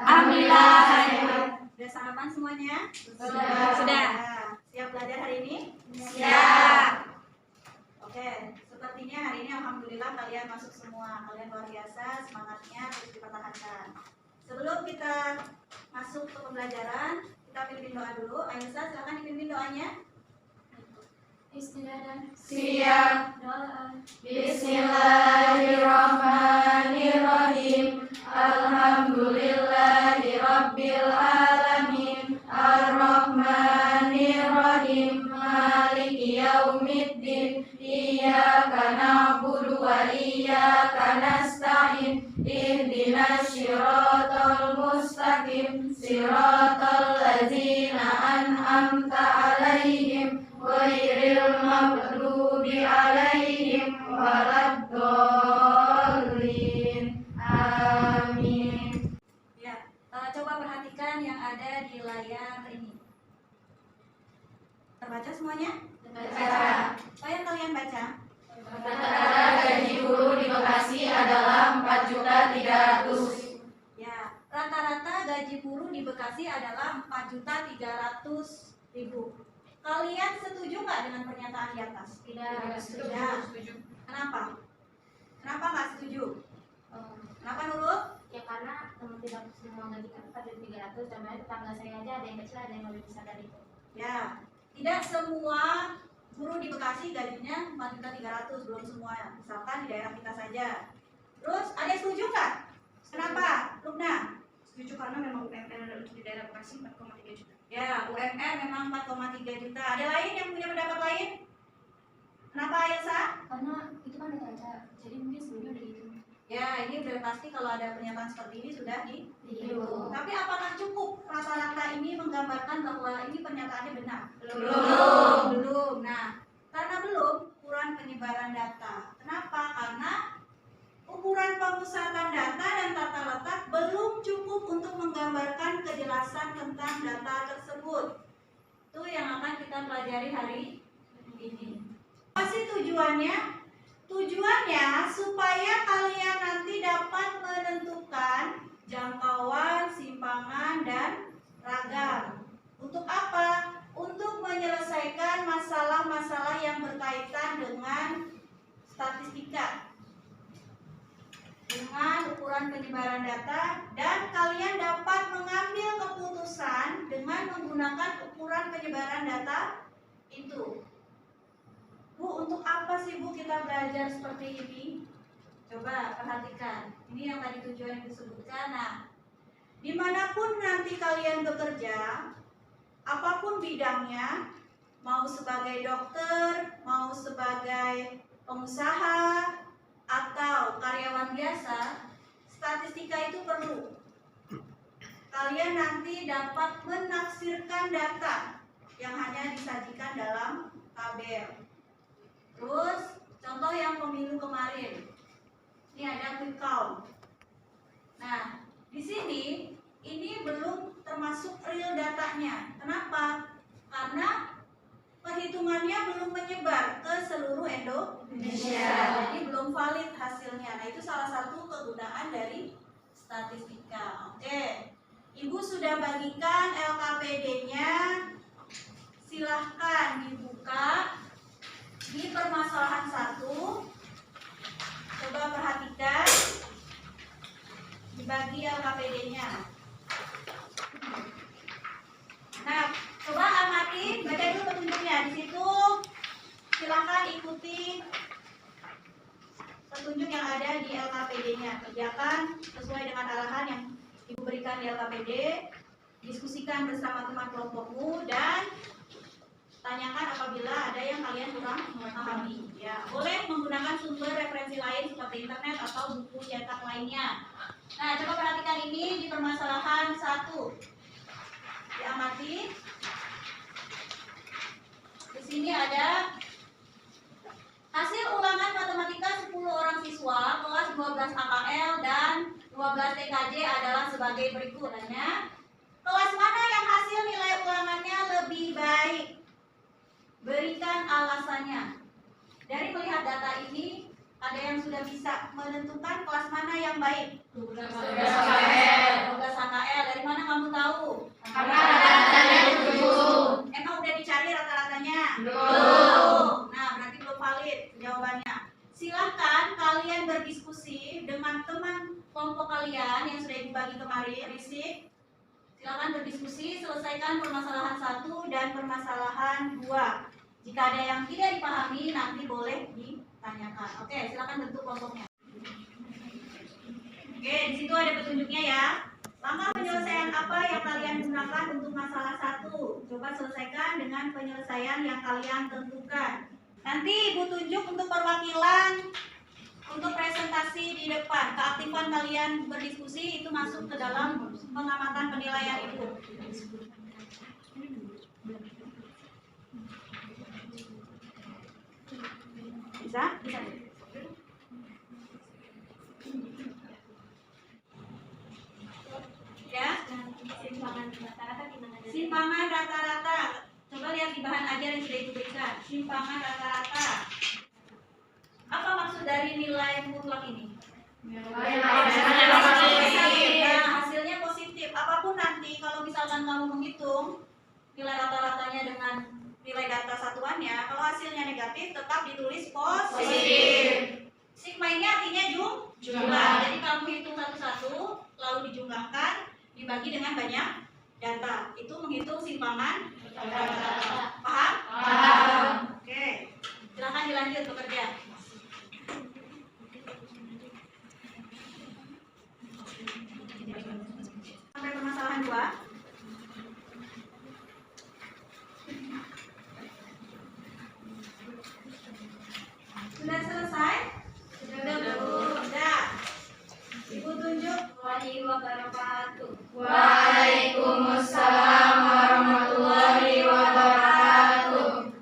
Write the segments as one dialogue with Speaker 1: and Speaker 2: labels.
Speaker 1: Alhamdulillah.
Speaker 2: Sudah sarapan semuanya?
Speaker 1: Sudah.
Speaker 2: Siap belajar hari ini?
Speaker 1: Siap.
Speaker 2: Oke, sepertinya hari ini alhamdulillah kalian masuk semua. Kalian luar biasa, semangatnya terus dipertahankan. Sebelum kita masuk ke pembelajaran, kita pimpin doa dulu. Aisyah, silakan dipimpin doanya.
Speaker 1: Istiadah.
Speaker 3: Siap.
Speaker 1: Doa.
Speaker 3: Bismillahirrahmanirrahim. Alhamdulillahi rabbil alamin. Ar-Rahmanirrahim. Maliki yaumiddin. Iyyaka na'budu wa iyyaka nasta'in. Ihdinas siratal mustaqim. Siratal ladzina an'amta 'alaihim ghairil maghdubi 'alaihim waladdallin. Amin.
Speaker 2: Ya, coba perhatikan yang ada di layar ini. Terbaca semuanya?
Speaker 3: Baca.
Speaker 2: Apa yang kalian baca?
Speaker 3: Rata-rata gaji guru di Bekasi adalah 4.300.000.
Speaker 2: Ya, rata-rata gaji guru di Bekasi adalah 4.300.000. Kalian setuju nggak dengan pernyataan di atas?
Speaker 1: Tidak.
Speaker 2: Setuju. Kenapa? Kenapa nggak setuju? Kenapa Nurul?
Speaker 1: Ya karena tidak semua gaji kan 4.300, contohnya tetangga saya aja ada yang kecil ada yang lebih besar dari itu.
Speaker 2: Ya, tidak semua guru di Bekasi gajinya 4.300.000, belum semua. Misalkan di daerah kita saja. Terus ada yang setuju nggak? Kenapa? Lukna?
Speaker 4: Setuju karena memang UMR untuk di daerah Bekasi 4,3 juta.
Speaker 2: Ya, UMR memang 4,3 juta. Ada lain yang punya pendapat lain? Kenapa Ayasa?
Speaker 1: Karena itu kan ada aja, jadi mungkin sebelumnya udah gitu.
Speaker 2: Ya, ini udah pasti kalau ada pernyataan seperti ini sudah
Speaker 1: Iya.
Speaker 2: Tapi apakah cukup rata-rata ini menggambarkan bahwa ini pernyataannya benar? Belum. Nah, karena belum, ukuran penyebaran data. Kenapa? Karena ukuran pemusatan data dan tata letak belum cukup untuk menggambarkan kejelasan tentang data tersebut. Itu yang akan kita pelajari hari ini. Apa sih tujuannya? Tujuannya supaya kalian nanti dapat menentukan jangkauan, simpangan, dan ragam. Untuk apa? Untuk menyelesaikan masalah-masalah yang berkaitan dengan statistika, dengan ukuran penyebaran data, dan kalian dapat mengambil keputusan dengan menggunakan ukuran penyebaran data itu. Bu, untuk apa sih Bu kita belajar seperti ini? Coba perhatikan. Ini yang tadi tujuan yang disebutkan. Nah, dimanapun nanti kalian bekerja, apapun bidangnya, mau sebagai dokter, mau sebagai pengusaha, atau karyawan biasa, statistika itu perlu. Kalian nanti dapat menafsirkan data yang hanya disajikan dalam tabel. Terus contoh yang pemilu kemarin, ini ada quick count. Nah, di sini ini belum termasuk real datanya. Kenapa? Karena perhitungannya belum menyebar ke seluruh Indonesia. Jadi belum valid hasilnya. Nah, itu salah satu kegunaan dari statistika. Oke, Ibu sudah bagikan LKPD-nya. Silahkan dibuka di permasalahan 1. Coba perhatikan, dibagi LKPD-nya. Nah, coba amati, baca dulu petunjuknya. Di situ silahkan ikuti petunjuk yang ada di LKPD-nya. Kerjakan sesuai dengan arahan yang Ibu berikan di LKPD. Diskusikan bersama teman kelompokmu dan tanyakan apabila ada yang kalian kurang memahami. Ya, boleh menggunakan sumber referensi lain seperti internet atau buku cetak lainnya. Nah, coba perhatikan ini di permasalahan 1. Diamati. Di sini ada hasil ulangan matematika 10 orang siswa kelas 12 AKL dan 12 TKJ adalah sebagai berikut. Kelas mana yang hasil nilai ulangannya lebih baik? Berikan alasannya. Dari melihat data ini, ada yang sudah bisa menentukan kelas mana yang baik? 12 KKL. kalian yang sudah Ibu bagi kemarin, risik. Silakan berdiskusi, selesaikan permasalahan 1 dan permasalahan 2. Jika ada yang tidak dipahami, nanti boleh ditanyakan. Oke, silakan bentuk kelompoknya. Oke, di situ ada petunjuknya ya. Langkah penyelesaian apa yang kalian gunakan untuk masalah 1? Coba selesaikan dengan penyelesaian yang kalian tentukan. Nanti Ibu tunjuk untuk perwakilan, untuk presentasi di depan. Keaktifan kalian berdiskusi itu masuk ke dalam pengamatan penilaian Ibu. Bisa? Bisa. Ya,
Speaker 1: Simpangan rata-rata gimana?
Speaker 2: simpangan rata-rata. Coba lihat di bahan ajar yang sudah Ibu berikan. Simpangan rata-rata. Apa maksud dari nilai mutlak ini? Nah, hasilnya positif. Apapun nanti kalau misalkan kamu menghitung nilai rata-ratanya dengan nilai data satuannya, kalau hasilnya negatif tetap ditulis positif. Sigma ini artinya jumlah. Jadi kamu hitung satu-satu, lalu dijumlahkan, dibagi dengan banyak data. Itu menghitung simpangan rata-rata. Paham?
Speaker 3: Paham.
Speaker 2: Oke. Silakan dilanjut bekerja. Sampai permasalahan 2. Sudah selesai? Sudah. Ibu tunjuk.
Speaker 1: Warahmatullahi wabarakatuh.
Speaker 3: Waalaikumsalam warahmatullahi wabarakatuh.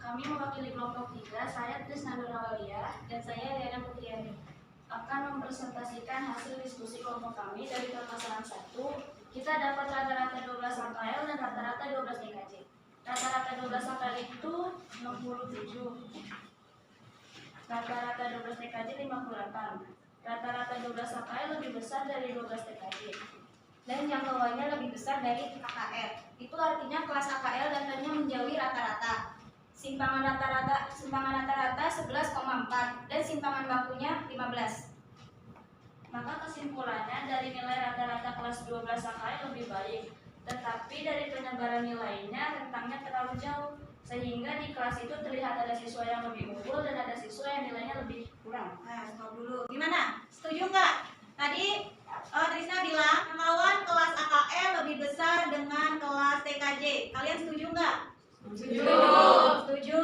Speaker 1: Kami mewakili kelompok 3, saya Trisna Nurawalia dan saya Liana Putriani akan mempresentasikan hasil diskusi kelompok kami dari permasalahan 1. Kita dapat rata-rata 12 angka L dan rata-rata 12 DKJ. Rata-rata 12 angka L itu 67. Rata-rata 12 TKJ 58. Rata-rata 12 AKL lebih besar dari 12 TKJ. Dan jangkauannya lebih besar dari AKL. Itu artinya kelas AKL datanya menjauhi rata-rata. Simpangan rata-rata 11,4 dan simpangan bakunya 15. Maka kesimpulannya dari nilai rata-rata kelas 12 AKL lebih baik. Tetapi dari penyebaran nilainya rentangnya terlalu jauh. Sehingga di kelas itu terlihat ada siswa yang lebih unggul dan ada siswa yang nilainya lebih kurang.
Speaker 2: Nah, stop dulu. Gimana? Setuju nggak? Tadi Trisna bilang jangkauan kelas AKL lebih besar dengan kelas TKJ. Kalian setuju nggak?
Speaker 3: Setuju.
Speaker 2: Setuju.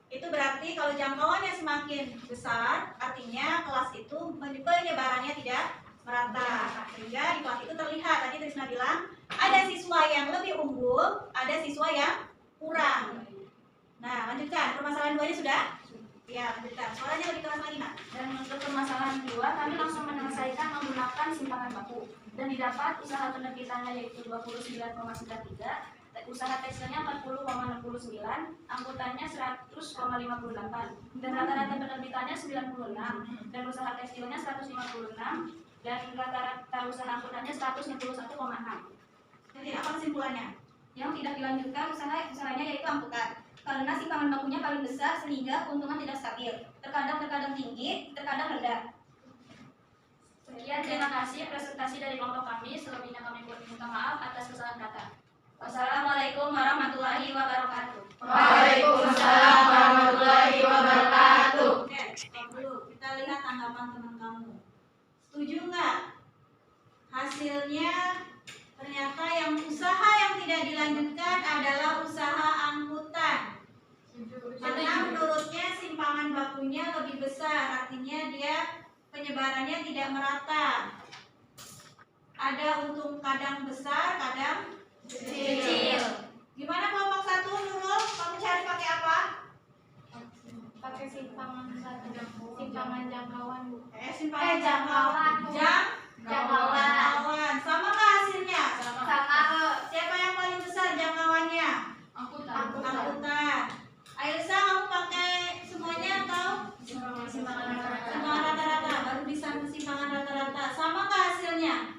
Speaker 2: Itu berarti kalau jangkauannya semakin besar, artinya kelas itu penyebarannya tidak merata. Sehingga di kelas itu terlihat, tadi Trisna bilang, ada siswa yang lebih unggul, ada siswa yang kurang. Nah, lanjutkan. Permasalahan 2-nya sudah? Ya, lanjutkan. Suaranya lebih keras lagi, Nak.
Speaker 1: Dan untuk permasalahan 2, kami langsung menyelesaikan menggunakan simpangan baku. Dan didapat usaha penerbitannya yaitu 29,93, usaha tekstilnya 40,69, angkutannya 100,58, dan rata-rata penerbitannya 96, dan usaha tekstilnya 156, dan rata-rata usaha angkutannya 161,6.
Speaker 2: Jadi apa kesimpulannya?
Speaker 1: Yang tidak dilanjutkan usahanya yaitu angkutan. Karena simpangan bakunya paling besar sehingga keuntungan tidak stabil. Terkadang tinggi, terkadang rendah. Sekian, terima kasih presentasi dari kelompok kami. Selebihnya kami minta maaf atas kesalahan kata. Wassalamualaikum warahmatullahi wabarakatuh.
Speaker 3: Waalaikumsalam warahmatullahi wabarakatuh.
Speaker 2: Oke, stop dulu. Kita lihat tanggapan teman kamu. Setuju nggak? Hasilnya ternyata yang usaha yang tidak dilanjutkan adalah usaha angkutan. Karena menurutnya simpangan bakunya lebih besar, artinya dia penyebarannya tidak merata. Ada untung kadang besar, kadang kecil. Gimana kelompok 1, Nurul? Kamu cari pakai apa?
Speaker 1: Pakai simpangan jangkauan, Bu.
Speaker 2: Simpangan
Speaker 1: jangkauan.
Speaker 2: Jangkauan. Sama nggak hasilnya?
Speaker 1: Sama.
Speaker 2: Siapa yang paling besar jangkauannya? Angkutan. Ailsa, kamu pakai semuanya atau simpangan rata-rata? Baru bisa simpangan rata-rata. Sama nggak hasilnya?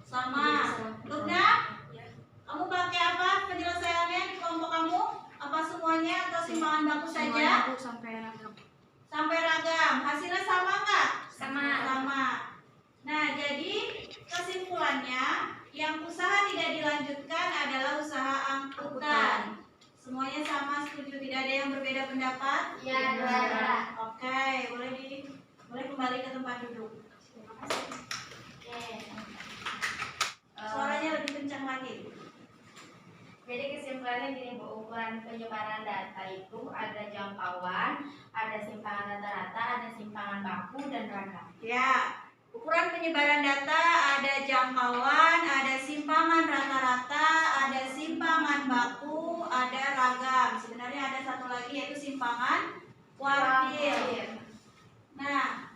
Speaker 2: Sama. Lubna? Kamu pakai apa penyelesaiannya di kelompok kamu? Apa semuanya atau simpangan baku saja?
Speaker 4: Sampai rata.
Speaker 2: Sampai berpendapat?
Speaker 3: Ya, juara.
Speaker 2: Oke, boleh kembali ke tempat duduk.
Speaker 1: Oke.
Speaker 2: Suaranya lebih kencang lagi.
Speaker 3: Jadi kesimpulannya gini Bu, ukuran penyebaran data itu ada jangkauan, ada simpangan rata-rata, ada simpangan baku dan ragam.
Speaker 2: Ya, ukuran penyebaran data ada jangkauan, ada simpangan rata-rata, ada simpangan baku, ada ragam. Sebenarnya ada satu lagi yaitu simpangan kuartil. Nah,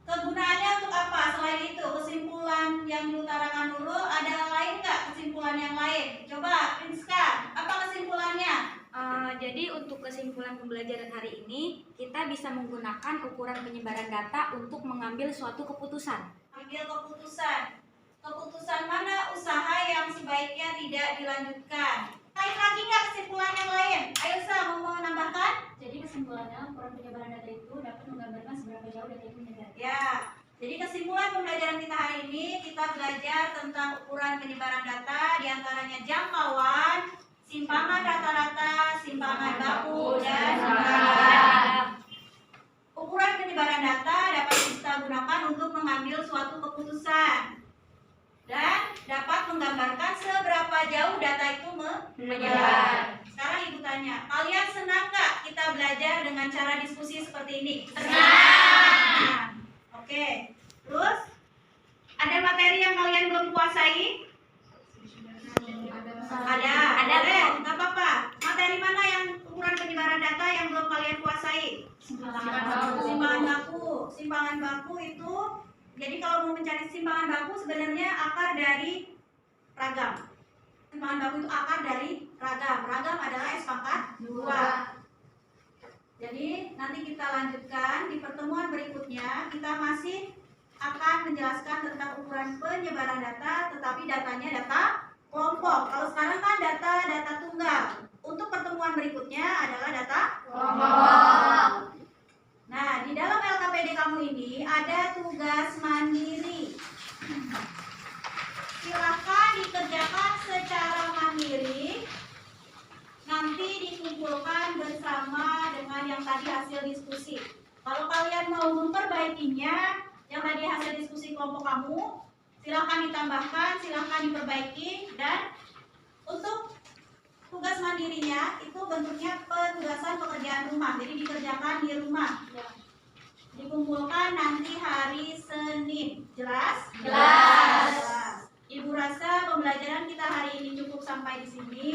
Speaker 2: kegunaannya untuk apa? Selain itu, kesimpulan yang diutarakan dulu, ada lain nggak kesimpulan yang lain? Coba, Prinska, apa kesimpulannya?
Speaker 4: Jadi untuk kesimpulan pembelajaran hari ini, kita bisa menggunakan ukuran penyebaran data untuk mengambil suatu keputusan.
Speaker 2: Ambil keputusan. Keputusan mana usaha yang sebaiknya tidak dilanjutkan? Lain lagi nggak kesimpulan yang lain? Ayo Sa, mau menambahkan?
Speaker 1: Jadi kesimpulannya ukuran penyebaran data itu dapat menggambarkan seberapa jauh data itu menyebar.
Speaker 2: Ya, jadi kesimpulan pembelajaran kita hari ini, kita belajar tentang ukuran penyebaran data, diantaranya jangkauan, simpangan rata-rata, simpangan baku, dan simpangan ragam. Ukuran penyebaran data dapat kita gunakan untuk mengambil suatu keputusan dan dapat menggambarkan seberapa jauh data itu menyebar. Sekarang Ibu tanya, kalian senang nggak kita belajar dengan cara diskusi seperti ini? Senang. Oke. Terus ada materi yang kalian belum kuasai? Ada. Boleh, nggak apa-apa. Materi mana yang ukuran penyebaran data yang belum kalian kuasai? Simpangan baku. Simpangan baku itu, jadi kalau mau mencari simpangan baku sebenarnya akar dari ragam. Simpangan baku itu akar dari ragam. Ragam adalah S pangkat 2. Jadi nanti kita lanjutkan di pertemuan berikutnya. Kita masih akan menjelaskan tentang ukuran penyebaran data, tetapi datanya data kelompok. Kalau sekarang kan data tunggal. Untuk pertemuan berikutnya adalah data kelompok. Nah, di dalam LKPD kamu ini ada tugas mandiri. Silakan dikerjakan secara mandiri. Nanti dikumpulkan bersama dengan yang tadi hasil diskusi. Kalau kalian mau memperbaikinya, yang tadi hasil diskusi kelompok kamu, silakan ditambahkan, silakan diperbaiki. Dan untuk tugas mandirinya itu bentuknya penugasan pekerjaan rumah, jadi dikerjakan di rumah. Dikumpulkan nanti hari Senin. Jelas?
Speaker 3: Jelas.
Speaker 2: Ibu rasa pembelajaran kita hari ini cukup sampai di sini.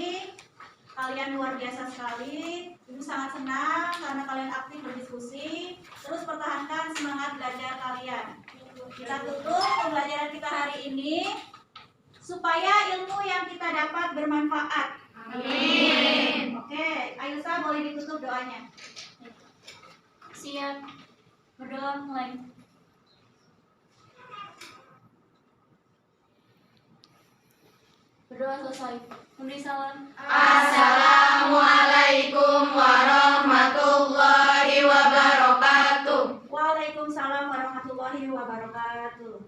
Speaker 2: Kalian luar biasa sekali. Ibu sangat senang karena kalian aktif berdiskusi. Terus pertahankan semangat belajar kalian. Kita tutup pembelajaran kita hari ini supaya ilmu yang kita dapat bermanfaat.
Speaker 3: Amin.
Speaker 2: Oke, Ayusa boleh ditutup doanya.
Speaker 1: Siap. Berdoa mulai. Berdoa selesai. Memberi salam.
Speaker 3: Assalamualaikum warahmatullahi wabarakatuh.
Speaker 2: Waalaikumsalam warahmatullahi wabarakatuh.